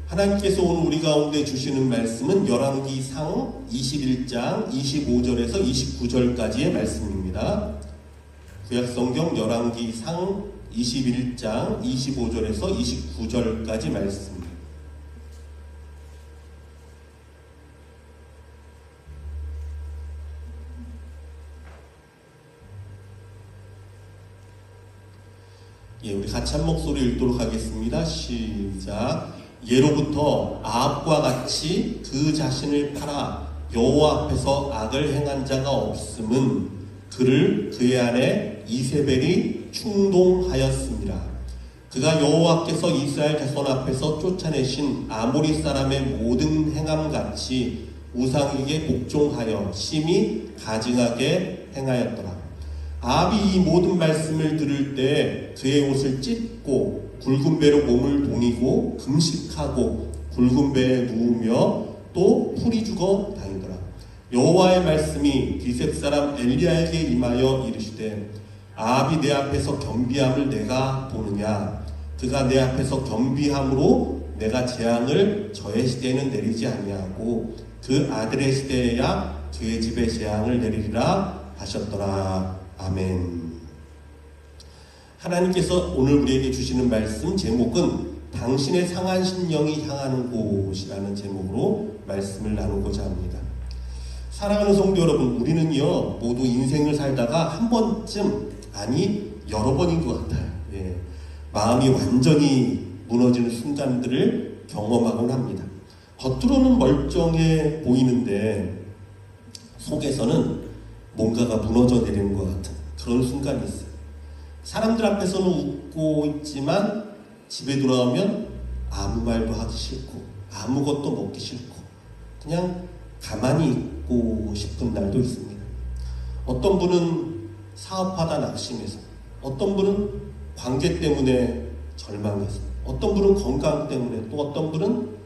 하나님께서 오늘 우리 가운데 주시는 말씀은 열왕기상 21장 25절에서 29절까지의 말씀입니다. 구약성경 열왕기상 21장 25절에서 29절까지 말씀입니다. 우리 같이 한 목소리 읽도록 하겠습니다. 시작. 예로부터 아합과 같이 그 자신을 팔아 여호와 앞에서 악을 행한 자가 없음은 그를 그의 아내 이세벨이 충동하였습니다. 그가 여호와께서 이스라엘 자손 앞에서 쫓아내신 아모리 사람의 모든 행함같이 우상에게 복종하여 심히 가증하게 행하였더라. 아합이 이 모든 말씀을 들을 때 그의 옷을 찢고 굵은 배로 몸을 동이고 금식하고 굵은 배에 누우며 또 풀이 죽어 다니더라. 여호와의 말씀이 기셉 사람 엘리야에게 임하여 이르시되 아합이 내 앞에서 겸비함을 내가 보느냐. 그가 내 앞에서 겸비함으로 내가 재앙을 저의 시대에는 내리지 아니하고 그 아들의 시대에야 그의 집에 재앙을 내리리라 하셨더라. 아멘. 하나님께서 오늘 우리에게 주시는 말씀 제목은 당신의 상한 심령이 향하는 곳이라는 제목으로 말씀을 나누고자 합니다. 사랑하는 성도 여러분, 우리는요 모두 인생을 살다가 한 번쯤, 아니 여러 번인 것 같아요. 마음이 완전히 무너지는 순간들을 경험하곤 합니다. 겉으로는 멀쩡해 보이는데 속에서는 뭔가가 무너져 내리는 것 같은 그런 순간이 있어요. 사람들 앞에서는 웃고 있지만 집에 돌아오면 아무 말도 하기 싫고 아무것도 먹기 싫고 그냥 가만히 있고 싶은 날도 있습니다. 어떤 분은 사업하다 낙심해서, 어떤 분은 관계 때문에 절망해서, 어떤 분은 건강 때문에, 또 어떤 분은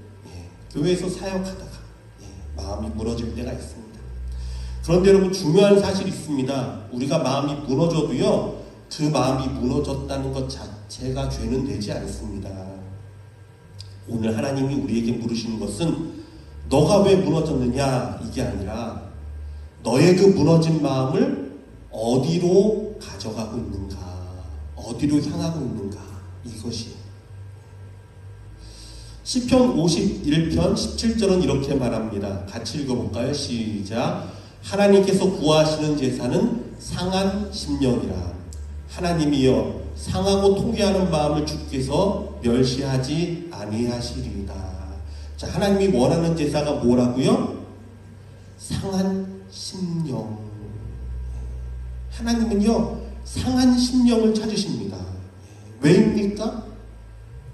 교회에서 사역하다가 마음이 무너질 때가 있습니다. 그런데 여러분, 중요한 사실이 있습니다. 우리가 마음이 무너져도요 그 마음이 무너졌다는 것 자체가 죄는 되지 않습니다. 오늘 하나님이 우리에게 물으시는 것은 너가 왜 무너졌느냐 이게 아니라 너의 그 무너진 마음을 어디로 가져가고 있는가, 어디로 향하고 있는가, 이것이. 시편 51편 17절은 이렇게 말합니다. 같이 읽어볼까요? 시작. 하나님께서 구하시는 제사는 상한 심령이라. 하나님이여 상하고 통회하는 마음을 주께서 멸시하지 아니하시리이다. 자, 하나님이 원하는 제사가 뭐라고요? 상한 심령. 하나님은요 상한 심령을 찾으십니다. 왜입니까?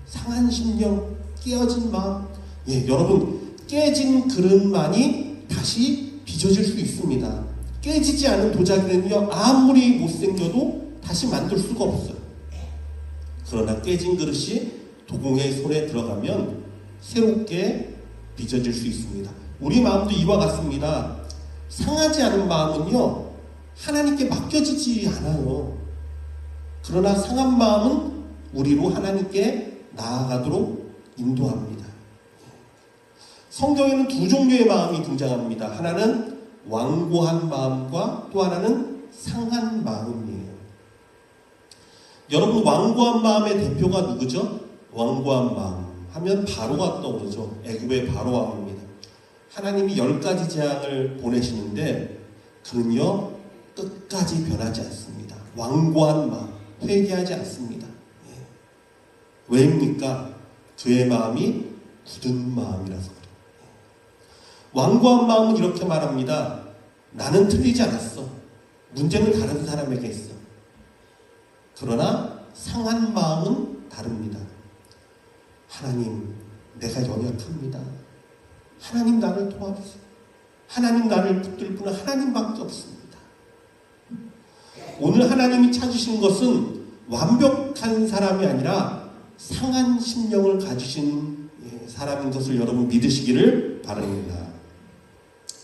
상한 심령, 깨어진 마음. 여러분, 깨진 그릇만이 다시 빚어질 수 있습니다. 깨지지 않은 도자기는요 아무리 못생겨도 다시 만들 수가 없어요. 그러나 깨진 그릇이 도공의 손에 들어가면 새롭게 빚어질 수 있습니다. 우리 마음도 이와 같습니다. 상하지 않은 마음은요 하나님께 맡겨지지 않아요. 그러나 상한 마음은 우리로 하나님께 나아가도록 인도합니다. 성경에는 두 종류의 마음이 등장합니다. 하나는 완고한 마음과 또 하나는 상한 마음이에요. 여러분, 완고한 마음의 대표가 누구죠? 완고한 마음 하면 바로가 떠오르죠. 애굽의 바로 왕입니다. 하나님이 10가지 재앙을 보내시는데 그는요 끝까지 변하지 않습니다. 완고한 마음, 회개하지 않습니다. 왜입니까? 그의 마음이 굳은 마음이라서 그래요. 완고한 마음은 이렇게 말합니다. 나는 틀리지 않았어. 문제는 다른 사람에게 있어. 그러나 상한 마음은 다릅니다. 하나님, 내가 연약합니다. 하나님, 나를 도와주세요. 하나님, 나를 붙들 분은 하나님밖에 없습니다. 오늘 하나님이 찾으신 것은 완벽한 사람이 아니라 상한 심령을 가지신 사람인 것을 여러분 믿으시기를 바랍니다.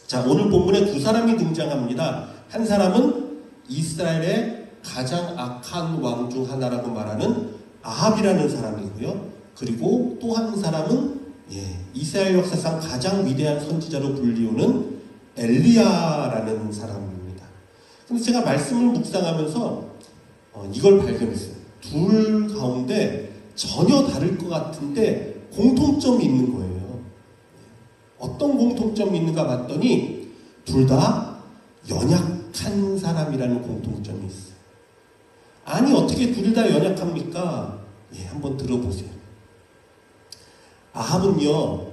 자, 오늘 본문에 두 사람이 등장합니다. 한 사람은 이스라엘의 가장 악한 왕 중 하나라고 말하는 아합이라는 사람이고요. 그리고 또 한 사람은 이스라엘 역사상 가장 위대한 선지자로 불리우는 엘리야라는 사람입니다. 근데 제가 말씀을 묵상하면서 이걸 발견했어요. 둘 가운데 전혀 다를 것 같은데 공통점이 있는 거예요. 어떤 공통점이 있는가 봤더니 둘 다 연약한 사람이라는 공통점이 있어요. 아니 어떻게 둘 다 연약합니까? 한번 들어보세요. 아합은요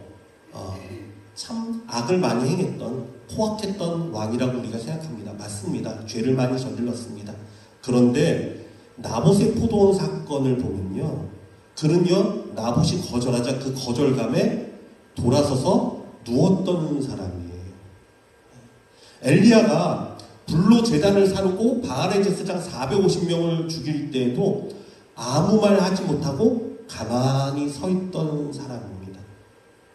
참 악을 많이 행했던 포악했던 왕이라고 우리가 생각합니다. 맞습니다. 죄를 많이 저질렀습니다. 그런데 나봇의 포도원 사건을 보면요, 그는요 나봇이 거절하자 그 거절감에 돌아서서 누웠던 사람이에요. 엘리야가 불로 제단을 사르고 바알의 제사장 450명을 죽일 때에도 아무 말 하지 못하고 가만히 서 있던 사람입니다.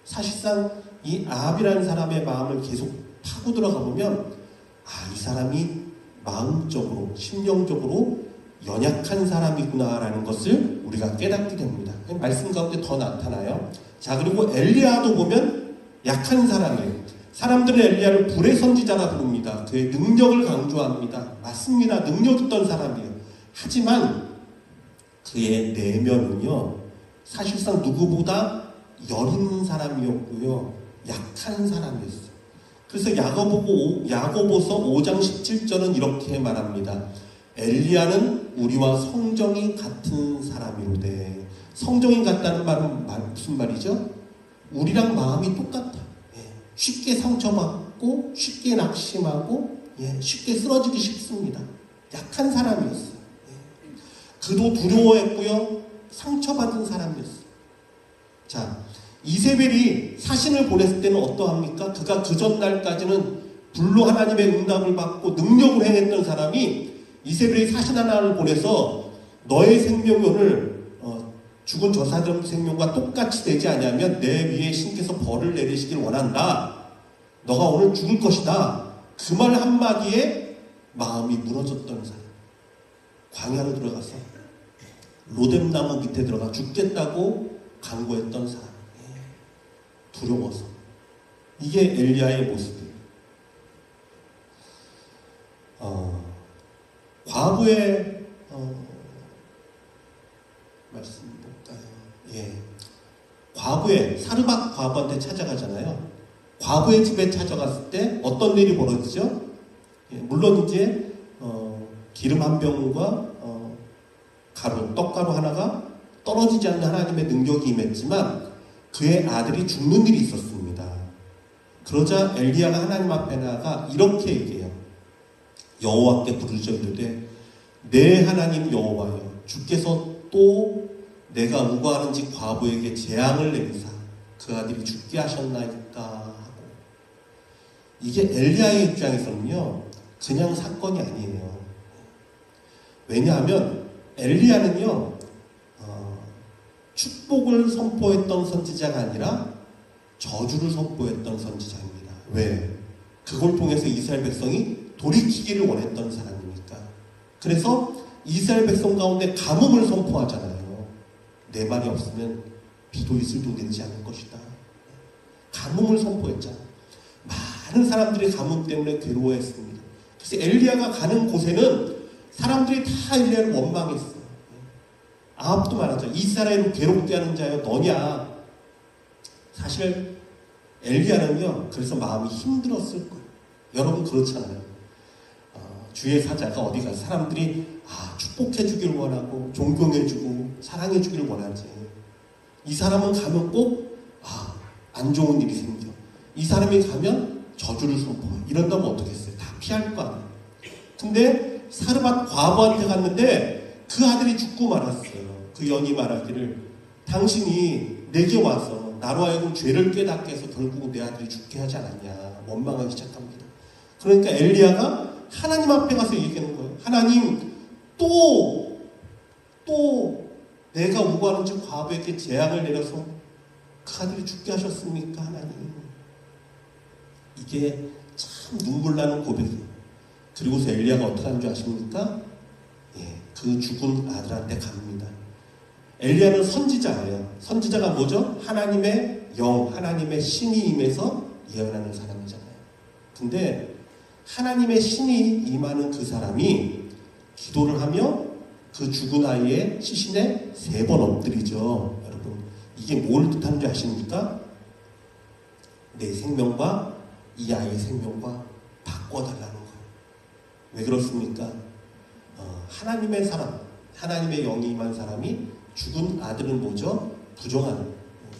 사실상 이 아합이라는 사람의 마음을 계속 파고 들어가 보면 이 사람이 마음적으로 심령적으로 연약한 사람이구나라는 것을 우리가 깨닫게 됩니다. 말씀 가운데 더 나타나요. 자, 그리고 엘리야도 보면 약한 사람이에요. 사람들은 엘리야를 불의 선지자라 부릅니다. 그의 능력을 강조합니다. 맞습니다. 능력 있던 사람이에요. 하지만 그의 내면은요 사실상 누구보다 여린 사람이었고요 약한 사람이었어요. 그래서 야고보서 5장 17절은 이렇게 말합니다. 엘리야는 우리와 성정이 같은 사람이로되. 성정이 같다는 말은 무슨 말이죠? 우리랑 마음이 똑같아. 쉽게 상처받고 쉽게 낙심하고 쉽게 쓰러지기 쉽습니다. 약한 사람이었어요. 그도 두려워했고요 상처받은 사람이었어요. 자, 이세벨이 사신을 보냈을 때는 어떠합니까? 그가 그 전날까지는 불로 하나님의 응답을 받고 능력을 행했던 사람이 이세벨이 사신 하나를 보내서 너의 생명이 오늘 죽은 저 사람 생명과 똑같이 되지 않으면 내 위에 신께서 벌을 내리시길 원한다. 너가 오늘 죽을 것이다. 그 말 한마디에 마음이 무너졌던 사람. 광야로 들어가서 로뎀나무 밑에 들어가 죽겠다고 간구했던 사람. 두려워서. 이게 엘리야의 모습이에요. 과부의 말씀 볼까요? 과부의 사르밧 과부한테 찾아가잖아요. 과부의 집에 찾아갔을 때 어떤 일이 벌어지죠? 물론 이제 기름 한 병과 가루, 떡가루 하나가 떨어지지 않는 하나님의 능력이 임했지만 그의 아들이 죽는 일이 있었습니다. 그러자 엘리야가 하나님 앞에 나가 이렇게 얘기해요. 여호와께 부르짖어 이르되 내 하나님 여호와여, 주께서 또 내가 우거하는지 과부에게 재앙을 내리사 그 아들이 죽게 하셨나이까 하고. 이게 엘리야의 입장에서는요 그냥 사건이 아니에요. 왜냐하면 엘리야는요 축복을 선포했던 선지자가 아니라 저주를 선포했던 선지자입니다. 왜? 그걸 통해서 이스라엘 백성이 돌이키기를 원했던 사람이니까. 그래서 이스라엘 백성 가운데 가뭄을 선포하잖아요. 내 말이 없으면 비도 이슬도 내리지 않을 것이다. 가뭄을 선포했잖아요. 많은 사람들이 가뭄 때문에 괴로워했습니다. 그래서 엘리야가 가는 곳에는 사람들이 다 엘리야를 원망했어요. 아합도 말하죠. 이스라엘을 괴롭게 하는 자여 너냐. 사실 엘리야는요 그래서 마음이 힘들었을 거예요. 여러분 그렇잖아요. 주의 사자가 어디 가서 사람들이 축복해 주길 원하고 존경해 주고 사랑해 주길 원하지. 이 사람은 가면 꼭 안 좋은 일이 생겨. 이 사람이 가면 저주를 선포해. 이런다면 어떻겠어요? 다 피할 거 아니에요. 근데 사르밧 과부한테 갔는데 그 아들이 죽고 말았어요. 그 연이 말하기를 당신이 내게 와서 나로 하여금 죄를 깨닫게 해서 결국 내 아들이 죽게 하지 않았냐. 원망하기 시작합니다. 그러니까 엘리야가 하나님 앞에 가서 얘기하는 거예요. 하나님 또 내가 우고하는지 과부에게 재앙을 내려서 그 아들이 죽게 하셨습니까? 하나님. 이게 참 눈물 나는 고백이에요. 그리고서 엘리야가 어떻게 하는 줄 아십니까? 그 죽은 아들한테 갑니다. 엘리야는 선지자예요. 선지자가 뭐죠? 하나님의 영, 하나님의 신이 임해서 예언하는 사람이잖아요. 근데 하나님의 신이 임하는 그 사람이 기도를 하며 그 죽은 아이의 시신에 3번 엎드리죠. 여러분, 이게 뭘 뜻하는 줄 아십니까? 내 생명과 이 아이의 생명과 바꿔달라는 거예요. 왜 그렇습니까? 하나님의 사람, 하나님의 영이 임한 사람이 죽은 아들은 뭐죠? 부정한,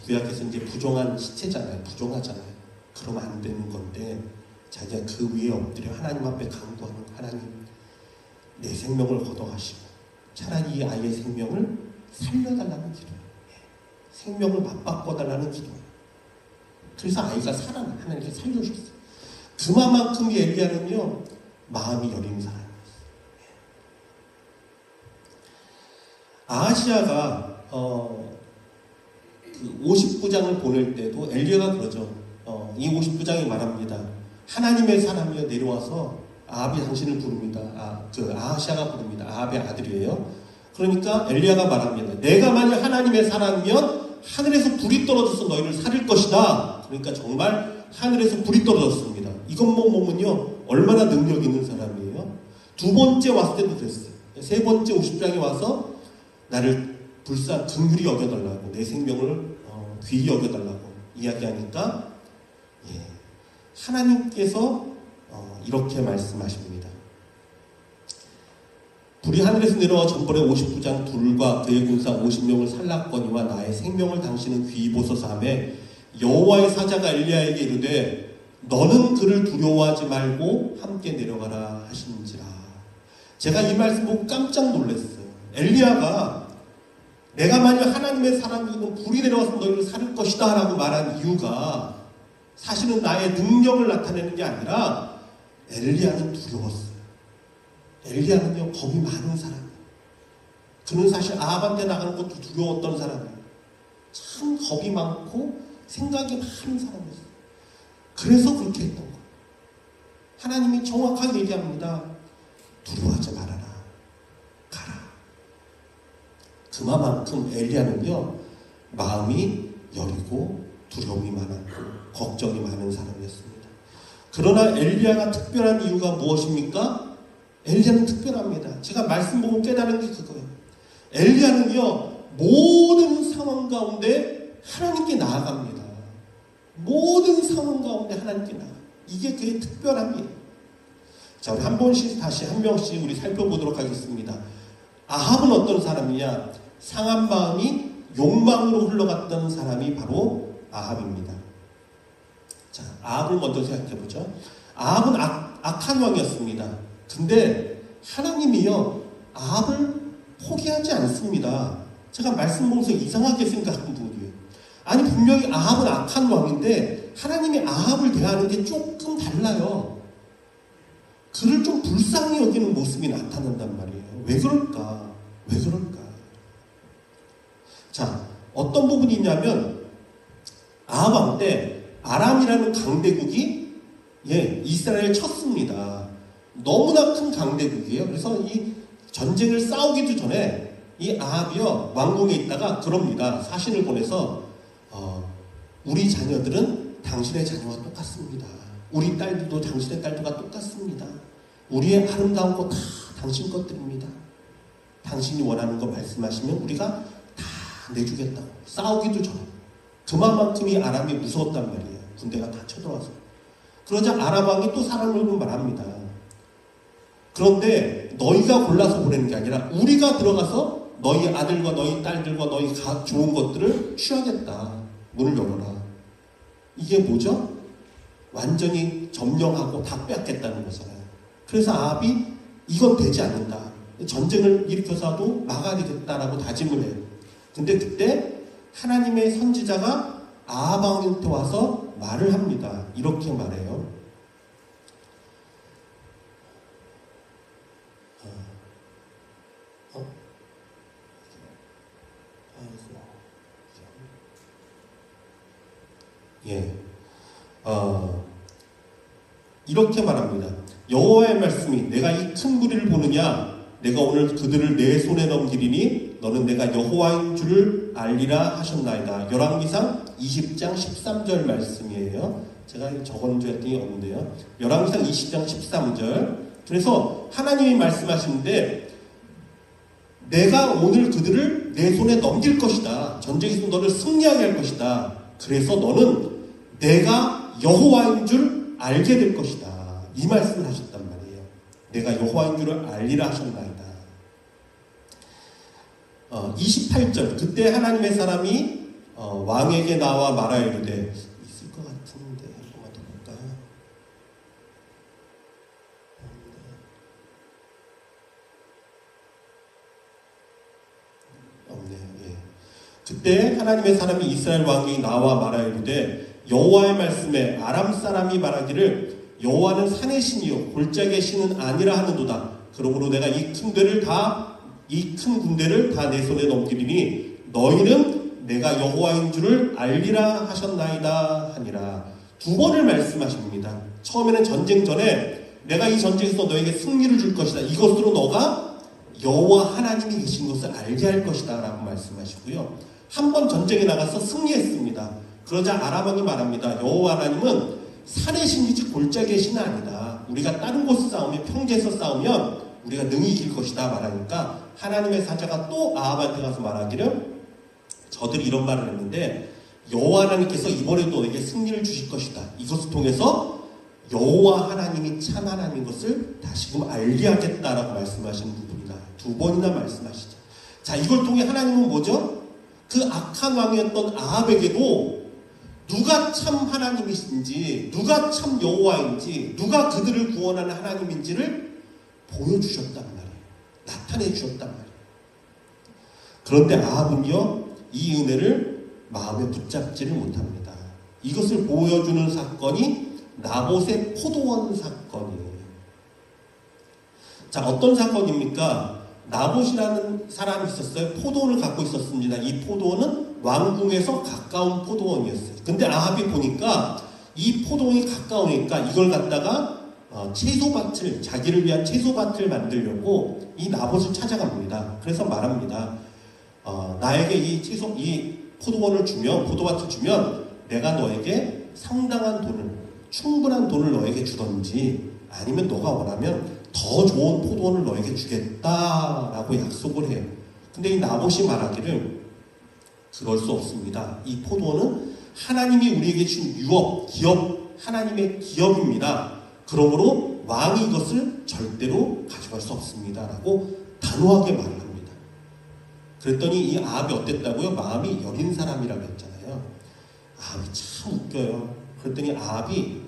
구약에서 이제 부정한 시체잖아요. 부정하잖아요. 그러면 안 되는 건데 자기가 그 위에 엎드려 하나님 앞에 강구하는, 하나님 내 생명을 걷어가시고 차라리 이 아이의 생명을 살려달라는 기도예요. 생명을 맞바꿔달라는 기도예요. 그래서 아이가 살아나, 하나님께 살려주셨어요. 그만큼 엘리야는요 마음이 여린 사람이었어요. 아하시아가 그 50부장을 보낼 때도 엘리야가 그러죠. 이 50부장이 말합니다. 하나님의 사람이여 내려와서 아합이 당신을 부릅니다. 아하시아가 부릅니다. 아합의 아들이에요. 그러니까 엘리야가 말합니다. 내가 만약 하나님의 사람이면 하늘에서 불이 떨어져서 너희를 살릴 것이다. 그러니까 정말 하늘에서 불이 떨어졌습니다. 이것만 보면요 얼마나 능력 있는 사람이에요. 2번째 왔을 때도 그랬어요. 3번째 50장에 와서 나를 긍휼히 여겨달라고, 내 생명을 귀히 여겨달라고 이야기하니까 하나님께서 이렇게 말씀하십니다. 불이 하늘에서 내려와 전번에 50부장 둘과 그의 군사 50명을 살랐거니와 나의 생명을 당신은 귀히 보소서 하며 여호와의 사자가 엘리야에게 이르되 너는 그를 두려워하지 말고 함께 내려가라 하시는지라. 제가 이 말씀 보고 깜짝 놀랐어요. 엘리야가 내가 만약 하나님의 사람이면 불이 내려와서 너희를 살릴 것이다 라고 말한 이유가 사실은 나의 능력을 나타내는 게 아니라 엘리야는 두려웠어요. 엘리야는요 겁이 많은 사람이에요. 그는 사실 아합한테 나가는 것도 두려웠던 사람이에요. 참 겁이 많고 생각이 많은 사람이었어요. 그래서 그렇게 했던 거예요. 하나님이 정확하게 얘기합니다. 두려워하지 말아라. 가라. 그만큼 엘리야는요 마음이 여리고 두려움이 많았고 걱정이 많은 사람이었습니다. 그러나 엘리야가 특별한 이유가 무엇입니까? 엘리야는 특별합니다. 제가 말씀 보고 깨달은 게 그거예요. 엘리야는요 모든 상황 가운데 하나님께 나아갑니다. 모든 상황 가운데 하나님께 나아가. 이게 그의 특별함이에요. 자, 우리 한 번씩 다시 한 명씩 우리 살펴보도록 하겠습니다. 아합은 어떤 사람이냐? 상한 마음이 욕망으로 흘러갔던 사람이 바로 아합입니다. 자, 아합을 먼저 생각해보죠. 아합은 악한 왕이었습니다. 근데 하나님이요 아합을 포기하지 않습니다. 제가 말씀 보면서 이상하게 생각한 부분이에요. 아니 분명히 아합은 악한 왕인데 하나님이 아합을 대하는 게 조금 달라요. 그를 좀 불쌍히 여기는 모습이 나타난단 말이에요. 왜 그럴까? 왜 그럴까? 자, 어떤 부분이 있냐면 아합 왕 때 아람이라는 강대국이 이스라엘을 쳤습니다. 너무나 큰 강대국이에요. 그래서 이 전쟁을 싸우기도 전에 이 아합이요 왕궁에 있다가 그럽니다. 사신을 보내서 우리 자녀들은 당신의 자녀와 똑같습니다. 우리 딸들도 당신의 딸들과 똑같습니다. 우리의 아름다운 거 다 당신 것들입니다. 당신이 원하는 거 말씀하시면 우리가 다 내주겠다고. 싸우기도 전에. 그만큼이 아람이 무서웠단 말이에요. 군대가 다 쳐들어와서. 그러자 아람 왕이 또 사람을 말합니다. 그런데 너희가 골라서 보내는 게 아니라 우리가 들어가서 너희 아들과 너희 딸들과 너희 좋은 것들을 취하겠다. 문을 열어라. 이게 뭐죠? 완전히 점령하고 다 빼앗겠다는 거잖아요. 그래서 아합이 이건 되지 않는다. 전쟁을 일으켜서도 막아야 되겠다라고 다짐을 해요. 근데 그때 하나님의 선지자가 아합 왕한테 와서 말을 합니다. 이렇게 말해요. 이렇게 말합니다. 여호와의 말씀이 내가 이 큰 무리를 보느냐 내가 오늘 그들을 내 손에 넘기리니 너는 내가 여호와인 줄을 알리라 하셨나이다. 열왕기상 20장 13절 말씀이에요. 제가 적어놓은 줄 알았더니 없는데요. 열왕기상 20장 13절. 그래서 하나님이 말씀하시는데 내가 오늘 그들을 내 손에 넘길 것이다. 전쟁에서 너를 승리하게 할 것이다. 그래서 너는 내가 여호와인 줄 알게 될 것이다. 이 말씀을 하셨단 말이에요. 내가 여호와인 줄을 알리라 하셨나이다. 28절. 그때 하나님의 사람이 왕에게 나와 말하여 이르되, 있을 것 같은데 한번만 더 볼까요? 없네요. 예. 그때 하나님의 사람이 이스라엘 왕에게 나와 말하여 이르되, 여호와의 말씀에 아람 사람이 말하기를 여호와는 산의 신이요 골짜기의 신은 아니라 하는도다. 그러므로 내가 이 큰 군대를 다 내 손에 넘기리니 너희는 내가 여호와인 줄을 알리라 하셨나이다 하니라. 두 번을 말씀하십니다. 처음에는 전쟁 전에 내가 이 전쟁에서 너에게 승리를 줄 것이다. 이것으로 너가 여호와 하나님이 계신 것을 알게 할 것이다 라고 말씀하시고요. 한 번 전쟁에 나가서 승리했습니다. 그러자 아람 왕이 말합니다. 여호와 하나님은 산의 신이지 골짜기의 신은 아니다. 우리가 다른 곳에서 싸우면, 평지에서 싸우면 우리가 능히 이길 것이다 말하니까 하나님의 사자가 또 아합한테 가서 말하기를, 저들이 이런 말을 했는데 여호와 하나님께서 이번에도 너에게 승리를 주실 것이다. 이것을 통해서 여호와 하나님이 참 하나님인 것을 다시금 알게 하겠다라고 말씀하시는 부분이다. 두 번이나 말씀하시죠. 자, 이걸 통해 하나님은 뭐죠? 그 악한 왕이었던 아합에게도 누가 참 하나님이신지, 누가 참 여호와인지, 누가 그들을 구원하는 하나님인지를 보여주셨단 말이에요. 나타내 주셨단 말이에요. 그런데 아합은요, 이 은혜를 마음에 붙잡지를 못합니다. 이것을 보여주는 사건이 나봇의 포도원 사건이에요. 자, 어떤 사건입니까? 나봇이라는 사람이 있었어요. 포도원을 갖고 있었습니다. 이 포도원은 왕궁에서 가까운 포도원이었어요. 근데 아합이 보니까 이 포도원이 가까우니까 이걸 갖다가 채소밭을, 자기를 위한 채소밭을 만들려고 이 나봇을 찾아갑니다. 그래서 말합니다. 나에게 이 포도원을 주면, 포도밭을 주면 내가 너에게 상당한 돈을, 충분한 돈을 너에게 주던지, 아니면 너가 원하면 더 좋은 포도원을 너에게 주겠다라고 약속을 해요. 근데 이 나봇이 말하기를, 그럴 수 없습니다. 이 포도원은 하나님이 우리에게 준 기업, 하나님의 기업입니다. 그러므로 왕이 이것을 절대로 가져갈 수 없습니다 라고 단호하게 말을 합니다. 그랬더니 이 아합이 어땠다고요? 마음이 여린 사람이라고 했잖아요. 아합이 참 웃겨요. 그랬더니 아합이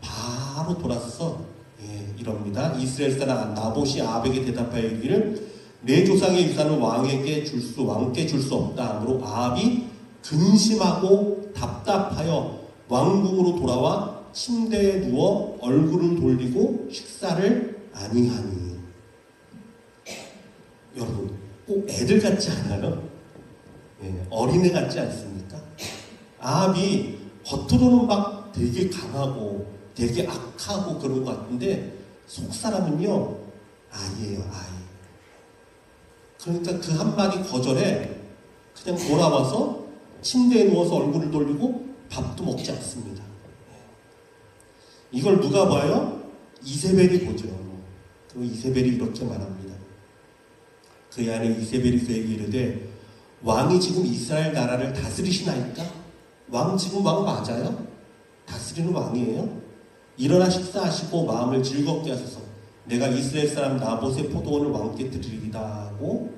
바로 돌아서서 이럽니다. 이스라엘 사람 나봇이 아합에게 대답하여 이르기를, 내 조상의 유산을 왕께 줄 수 없다. 그러므로 아합이 근심하고 답답하여 왕궁으로 돌아와 침대에 누워 얼굴을 돌리고 식사를 아니하니. 여러분, 꼭 애들 같지 않아요? 어린애 같지 않습니까? 아합이 겉으로는 막 되게 강하고 되게 악하고 그런 것 같은데 속 사람은요, 아이예요, 아이. 그러니까 그 한마디 거절에 그냥 돌아와서 침대에 누워서 얼굴을 돌리고 밥도 먹지 않습니다. 이걸 누가 봐요? 이세벨이 보죠. 그 이세벨이 이렇게 말합니다. 그의 아내 이세벨이 그에게 이르되, 왕이 지금 이스라엘 나라를 다스리시나이까? 왕 지금 왕 맞아요? 다스리는 왕이에요? 일어나 식사하시고 마음을 즐겁게 하소서. 내가 이스라엘 사람 나봇의 포도원을 왕께 드리리다 하고,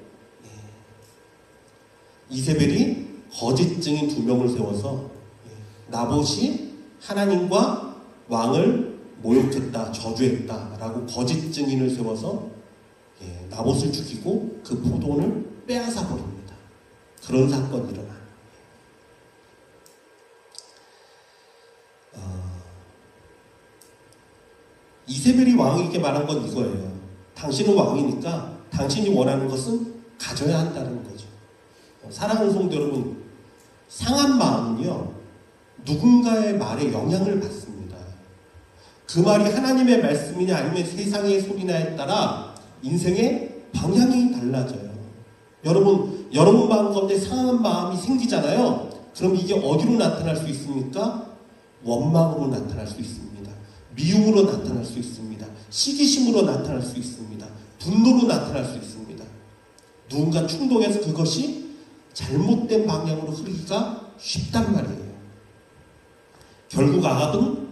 이세벨이 거짓 증인 2명을 세워서 나봇이 하나님과 왕을 모욕했다, 저주했다 라고 거짓 증인을 세워서 나봇을 죽이고 그 포도원을 빼앗아 버립니다. 그런 사건이 일어나요. 이세벨이 왕에게 말한 건 이거예요. 당신은 왕이니까 당신이 원하는 것은 가져야 한다는 거죠. 사랑하는 성도 여러분, 상한 마음은요, 누군가의 말에 영향을 받습니다. 그 말이 하나님의 말씀이냐 아니면 세상의 소리냐에 따라 인생의 방향이 달라져요. 여러분 마음 가운데 상한 마음이 생기잖아요. 그럼 이게 어디로 나타날 수 있습니까? 원망으로 나타날 수 있습니다. 미움으로 나타날 수 있습니다. 시기심으로 나타날 수 있습니다. 분노로 나타날 수 있습니다. 누군가 충동해서 그것이 잘못된 방향으로 흐르기가 쉽단 말이에요. 결국 아합은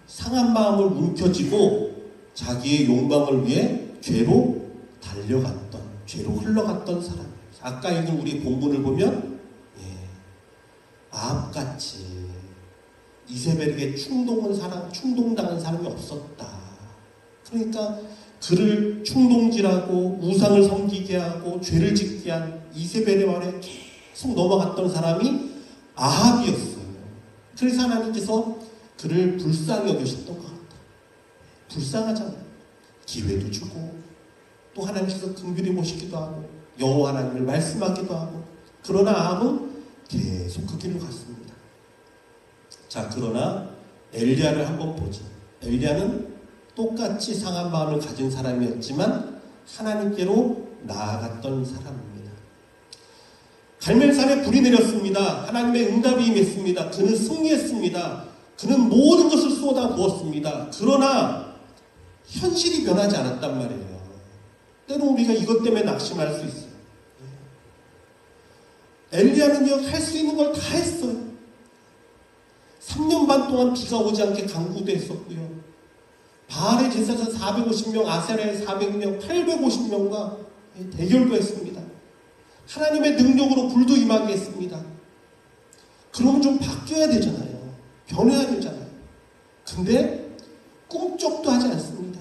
상한 마음을 움켜쥐고 자기의 욕망을 위해 죄로 달려갔던, 죄로 흘러갔던 사람이에요. 아까 읽은 우리 본문을 보면 아합같이 이세벨에게 충동당한 사람이 없었다. 그러니까 그를 충동질하고 우상을 섬기게 하고 죄를 짓게 한 이세벨의 말에 계속 넘어갔던 사람이 아합이었어요. 그래서 하나님께서 그를 불쌍히 여기셨던 것 같다. 불쌍하잖아요. 기회도 주고 또 하나님께서 긍휼히 보시기도 하고 여호와 하나님을 말씀하기도 하고. 그러나 아합은 계속 그 길로 갔습니다. 자, 그러나 엘리야를 한번 보죠. 엘리야는 똑같이 상한 마음을 가진 사람이었지만 하나님께로 나아갔던 사람입니다. 갈멜산에 불이 내렸습니다. 하나님의 응답이 임했습니다. 그는 승리했습니다. 그는 모든 것을 쏟아 부었습니다. 그러나 현실이 변하지 않았단 말이에요. 때로 우리가 이것 때문에 낙심할 수 있어요. 엘리야는요, 할 수 있는 걸 다 했어요. 3년 반 동안 비가 오지 않게 강구도 했었고요. 바알의 제사장 450명, 아세라의 400명, 850명과 대결도 했습니다. 하나님의 능력으로 불도 임하게 했습니다. 그러면 좀 바뀌어야 되잖아요. 변해야 되잖아요. 근데 꿈쩍도 하지 않습니다.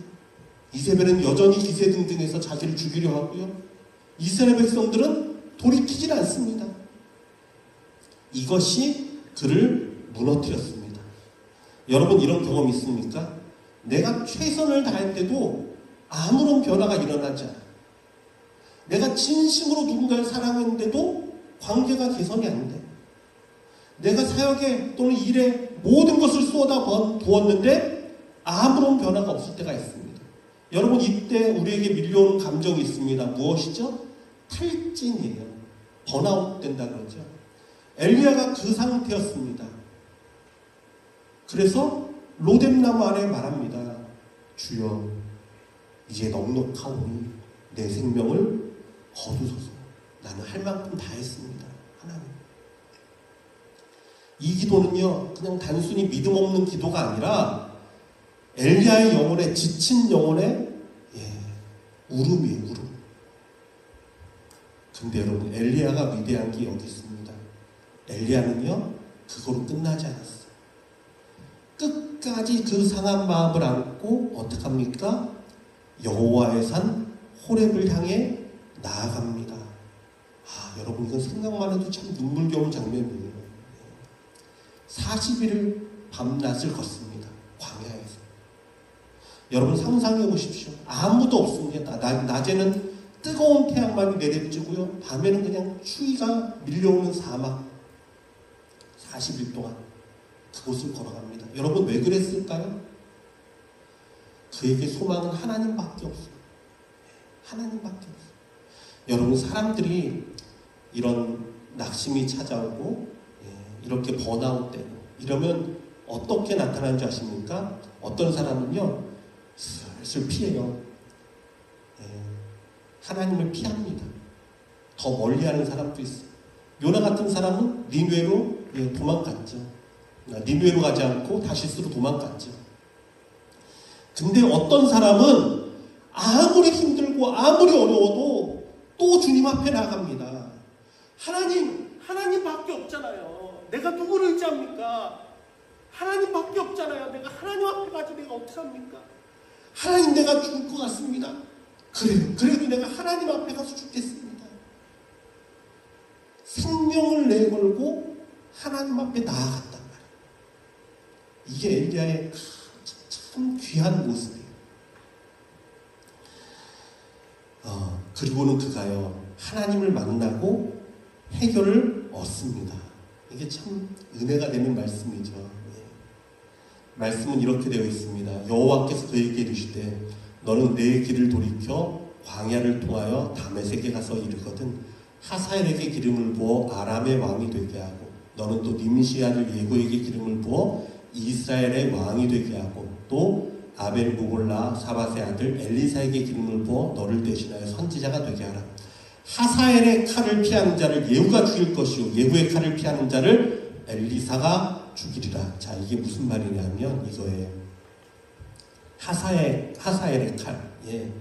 이세벨은 여전히 기세등등해서 자기를 죽이려 하고요. 이스라엘 백성들은 돌이키질 않습니다. 이것이 그를 무너뜨렸습니다. 여러분 이런 경험 있습니까? 내가 최선을 다할 때도 아무런 변화가 일어나지 않아요. 내가 진심으로 누군가를 사랑했는데도 관계가 개선이 안 돼. 내가 사역에 또는 일에 모든 것을 쏟아 부었는데 아무런 변화가 없을 때가 있습니다. 여러분 이때 우리에게 밀려오는 감정이 있습니다. 무엇이죠? 탈진이에요. 번아웃 된다 그러죠. 엘리야가 그 상태였습니다. 그래서 로뎀나무 아래 말합니다. 주여 이제 넉넉하오니 내 생명을 거두소서. 나는 할 만큼 다 했습니다. 하나님. 이 기도는요 그냥 단순히 믿음 없는 기도가 아니라 엘리야의 영혼에 지친 영혼의 울음이에요. 울음. 근데 여러분 엘리야가 위대한 게 여기 있습니다. 엘리야는요 그거로 끝나지 않았어요. 끝까지 그 상한 마음을 안고 어떡합니까? 여호와의 산 호렙을 향해 나아갑니다. 여러분 이건 생각만 해도 참 눈물겨운 장면이에요. 40일을 밤낮을 걷습니다. 광야에서. 여러분 상상해 보십시오. 아무도 없습니다. 낮에는 뜨거운 태양만이 내리쬐고요. 밤에는 그냥 추위가 밀려오는 사막. 40일 동안 그곳을 걸어갑니다. 여러분 왜 그랬을까요? 그에게 소망은 하나님밖에 없어요. 하나님밖에 없어요. 여러분 사람들이 이런 낙심이 찾아오고 이렇게 번아웃되고 이러면 어떻게 나타나는 줄 아십니까? 어떤 사람은요 슬슬 피해요. 하나님을 피합니다. 더 멀리하는 사람도 있어요. 요나 같은 사람은 니느웨로 도망갔죠. 니느웨로 가지 않고 다시스로 도망갔죠. 근데 어떤 사람은 아무리 힘들고 아무리 어려워도 또 주님 앞에 나갑니다. 하나님밖에 없잖아요. 내가 누구를 의지합니까? 하나님밖에 없잖아요. 내가 하나님 앞에 가지 내가 어떻게 합니까? 하나님 내가 죽을 것 같습니다. 그래도 내가 하나님 앞에 가서 죽겠습니다. 생명을 내걸고 하나님 앞에 나아갔단 말이에요. 이게 엘리야의 참 귀한 모습이에요. 그리고는 그가요 하나님을 만나고 해결을 얻습니다. 이게 참 은혜가 되는 말씀이죠. 말씀은 이렇게 되어 있습니다. 여호와께서 그에게 이르시되 너는 내 길을 돌이켜 광야를 통하여 다메섹에 가서 이르거든 하사엘에게 기름을 부어 아람의 왕이 되게 하고 너는 또 님시 아들 예후에게 기름을 부어 이스라엘의 왕이 되게 하고 또 아벨 무골라 사밧의 아들 엘리사에게 기름을 부어 너를 대신하여 선지자가 되게 하라. 하사엘의 칼을 피하는 자를 예후가 죽일 것이요 예후의 칼을 피하는 자를 엘리사가 죽이리라. 자, 이게 무슨 말이냐면 이거예요. 하사엘의 칼. 예.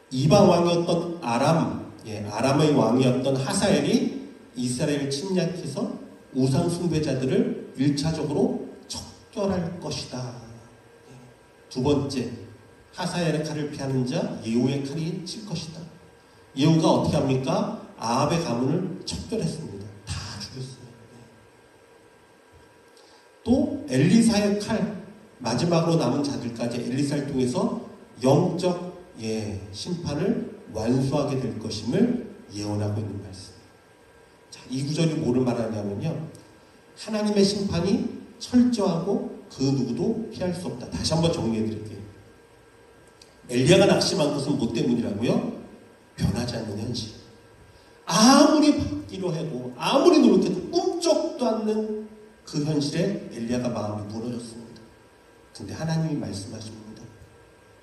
이방 왕이었던 아람의 왕이었던 하사엘이 이스라엘을 침략해서 우상 숭배자들을 1차적으로 척결할 것이다. 두 번째, 하사엘의 칼을 피하는 자 예후의 칼이 칠 것이다. 예후가 어떻게 합니까? 아합의 가문을 척결했습니다. 다 죽였어요. 또 엘리사의 칼, 마지막으로 남은 자들까지 엘리사를 통해서 영적 심판을 완수하게 될 것임을 예언하고 있는 말씀. 자, 이 구절이 뭐를 말하냐면요, 하나님의 심판이 철저하고 그 누구도 피할 수 없다. 다시 한번 정리해 드릴게요. 엘리야가 낙심한 것은 뭐 때문이라고요? 변하지 않는 현실. 아무리 받기로 하고 아무리 노력해도 꿈쩍도 않는 그 현실에 엘리야가 마음이 무너졌습니다. 근데 하나님이 말씀하십니다.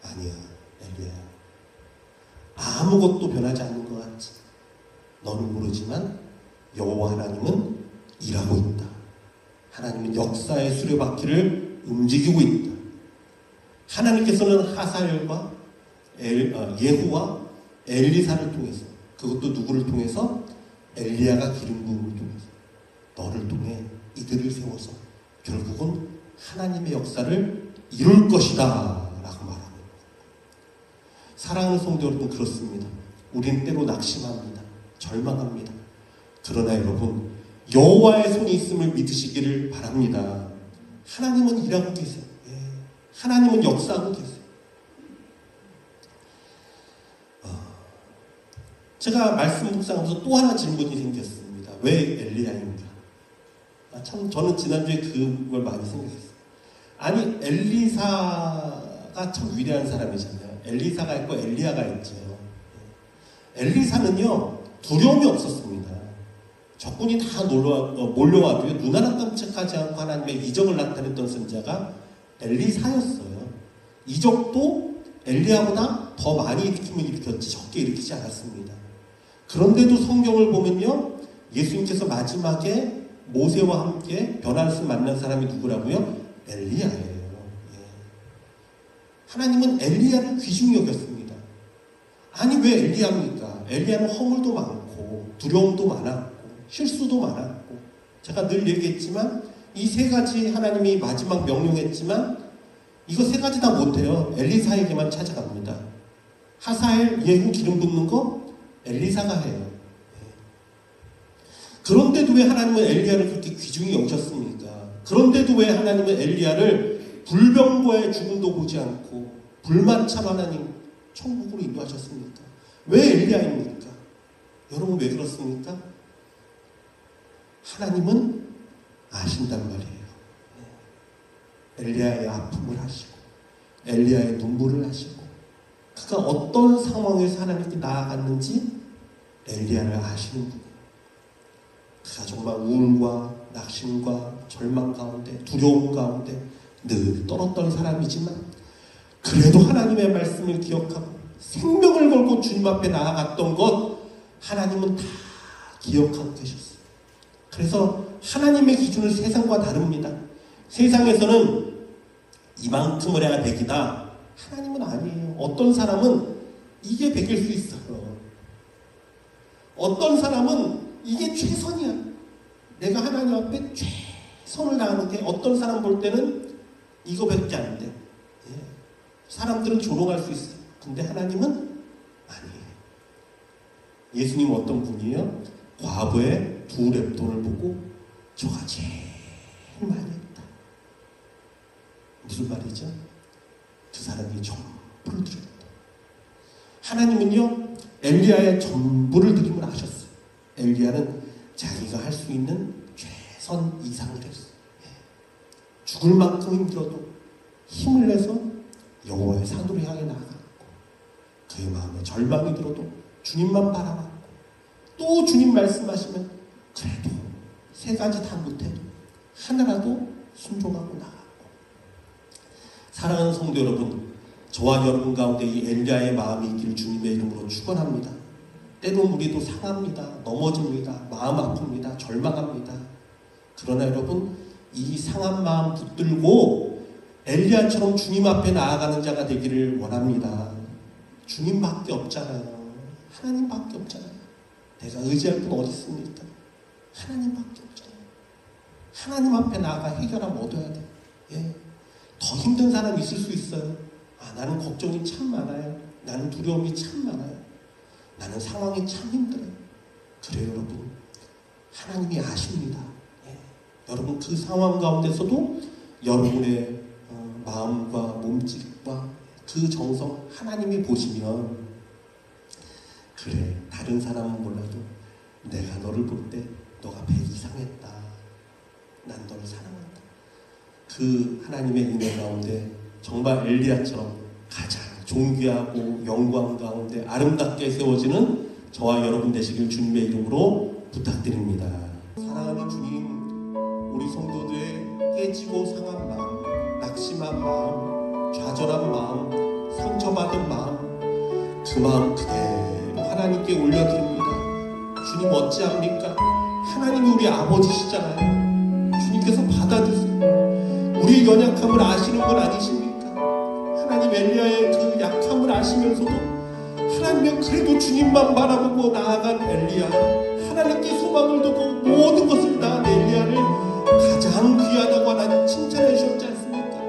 아니야, 엘리야야. 아무것도 변하지 않는 것 같지. 너는 모르지만 여호와 하나님은 일하고 있다. 하나님은 역사의 수레바퀴를 움직이고 있다. 하나님께서는 하사엘과 예후와 엘리사를 통해서, 그것도 누구를 통해서? 엘리야가 기름 부음을 통해서 너를 통해 이들을 세워서 결국은 하나님의 역사를 이룰 것이다 라고 말합니다. 사랑하는 성도 여러분, 그렇습니다. 우린 때로 낙심합니다. 절망합니다. 그러나 여러분, 여호와의 손이 있음을 믿으시기를 바랍니다. 하나님은 일하고 계세요. 하나님은 역사하고 계세요. 제가 말씀 묵상하면서 또 하나 질문이 생겼습니다. 왜 엘리야입니까? 참 저는 지난주에 그걸 많이 생각했어요. 아니, 엘리사가 참 위대한 사람이잖아요. 엘리사가 있고 엘리야가 있죠. 엘리사는요, 두려움이 없었습니다. 적군이 다 몰려와도요, 눈 하나 깜짝하지 않고 하나님의 이적을 나타냈던 선자가 엘리사였어요. 이적도 엘리야보다 더 많이 일으키면 일으켰지 적게 일으키지 않았습니다. 그런데도 성경을 보면요, 예수님께서 마지막에 모세와 함께 변화를 만난 사람이 누구라고요? 엘리야예요. 하나님은 엘리야를 귀중히 여겼습니다. 아니, 왜 엘리야입니까? 엘리야는 허물도 많고 두려움도 많았고 실수도 많았고, 제가 늘 얘기했지만 이 세 가지 하나님이 마지막 명령했지만 이거 세 가지 다 못해요. 엘리사에게만 찾아갑니다. 하사엘, 예후 기름 붓는 거 엘리사가 해요. 그런데도 왜 하나님은 엘리야를 그렇게 귀중히 여기셨습니까? 그런데도 왜 하나님은 엘리야를 불병거의 죽음도 보지 않고 불만참 하나님 천국으로 인도하셨습니까? 왜 엘리야입니까? 여러분, 왜 그렇습니까? 하나님은 아신단 말이에요. 엘리야의 아픔을 하시고 엘리야의 눈물을 하시고 그가 어떤 상황에서 하나님께 나아갔는지 엘리야를 아시는 분이에요. 그가 정말 우울과 낙심과 절망 가운데 두려움 가운데 늘 떨었던 사람이지만 그래도 하나님의 말씀을 기억하고 생명을 걸고 주님 앞에 나아갔던 것 하나님은 다 기억하고 계셨어요. 그래서 하나님의 기준은 세상과 다릅니다. 세상에서는 이만큼을 해야 100이다. 하나님은 아니에요. 어떤 사람은 이게 100일 수 있어요. 어떤 사람은 이게 최선이야. 내가 하나님 앞에 최선을 다하는 게, 어떤 사람 볼 때는 이거밖에 안 돼. 사람들은 조롱할 수 있어요. 근데 하나님은 아니에요. 예수님은 어떤 분이에요? 과부의 2렙돈을 보고 저가 제일 많이 했다. 무슨 말이죠? 그 사람이 전부를 드렸다. 하나님은요, 엘리야의 전부를 드림을 아셨어요. 엘리야는 자기가 할 수 있는 최선 이상을 했어요. 죽을 만큼 힘들어도 힘을 내서 여호와의 산으로 향해 나아갔고, 그의 마음에 절망이 들어도 주님만 바라봤고 또 주님 말씀하시면 그래도 세 가지 다 못해도 하나라도 순종하고 나아가고. 사랑하는 성도 여러분, 저와 여러분 가운데 이 엘리야의 마음이 있길 주님의 이름으로 축원합니다. 때론 우리도 상합니다. 넘어집니다. 마음 아픕니다. 절망합니다. 그러나 여러분, 이 상한 마음 붙들고 엘리야처럼 주님 앞에 나아가는 자가 되기를 원합니다. 주님밖에 없잖아요. 하나님밖에 없잖아요. 내가 의지할 분 어디 있습니까? 하나님밖에 없잖아요. 하나님 앞에 나아가 해결하면 얻어야 돼요. 예. 더 힘든 사람이 있을 수 있어요. 나는 걱정이 참 많아요. 나는 두려움이 참 많아요. 나는 상황이 참 힘들어요. 그래요, 여러분. 하나님이 아십니다. 예. 여러분, 그 상황 가운데서도 여러분의 마음과 몸짓과 그 정성 하나님이 보시면, 그래, 다른 사람은 몰라도 내가 너를 볼 때 너가 배 이상했다. 난 너를 사랑한다. 그 하나님의 은혜 가운데 정말 엘리야처럼 가장 존귀하고 영광 가운데 아름답게 세워지는 저와 여러분 되시길 주님의 이름으로 부탁드립니다. 사랑하는 주님, 우리 성도들의 깨지고 상한 마음, 낙심한 마음, 좌절한 마음, 상처받은 마음, 그 마음 그대로 하나님께 올려드립니다. 주님 어찌합니까? 하나님이 우리 아버지시잖아요. 주님께서 받아주세요. 우리의 연약함을 아시는 건 아니십니까? 하나님, 엘리야의 그 약함을 아시면서도 하나님은 그래도 주님만 바라보고 나아간 엘리야, 하나님께 소망을 두고 모든 것을 다한 엘리야를 가장 귀하다고 하나님 칭찬해 주셨지 않습니까?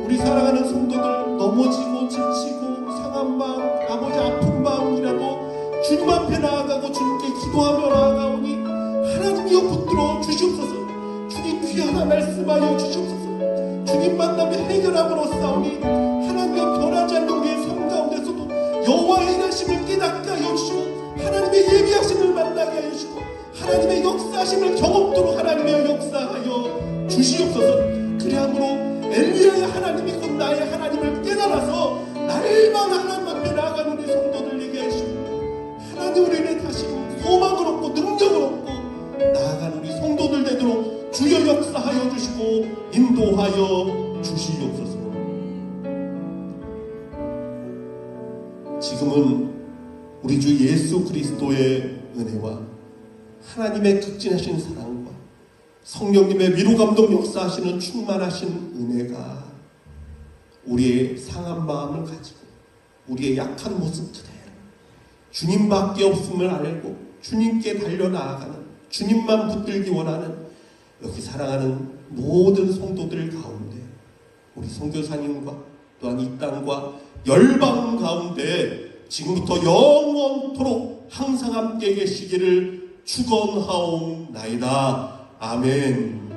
우리 사랑하는 성도들, 넘어지고 지치고 상한 마음, 아버지 아픈 마음이라도 주님 앞에 나아가고 주님께 기도하며 나아가오니 하나님이여 붙들어 주시옵소서. 주님 귀하나 말씀하여 주시옵소서. 주님 만남에 해결함으로 싸우니 하나님의 변하지 않는 우리의 삶 가운데서도 여호와의 일하심을 깨닫게 하여 주시고 하나님의 예비하심을 만나게 하여 주시고 하나님의 역사하심을 경험토록 하나님의 역사하여 주시옵소서. 그래함으로 엘리야의 하나님이 곧 나의 하나님을 깨달아서 날마다 하나님 앞에 나아가는 우리 성도들에게 하시고 하나님, 우리는 다시 소망을 얻고 능력을 얻고 나아가는 우리 성도들 되도록 주여 역사하여 주시고 인도하여 주시옵소서. 지금은 우리 주 예수 그리스도의 은혜와 하나님의 극진하신 사랑과 성령님의 위로 감동 역사하시는 충만하신 은혜가 우리의 상한 마음을 가지고 우리의 약한 모습 그대로 주님밖에 없음을 알고 주님께 달려나아가는, 주님만 붙들기 원하는 여기 사랑하는 모든 성도들 가운데 우리 선교사님과 또한 이 땅과 열방 가운데 지금부터 영원토록 항상 함께 계시기를 축원하옵나이다. 아멘.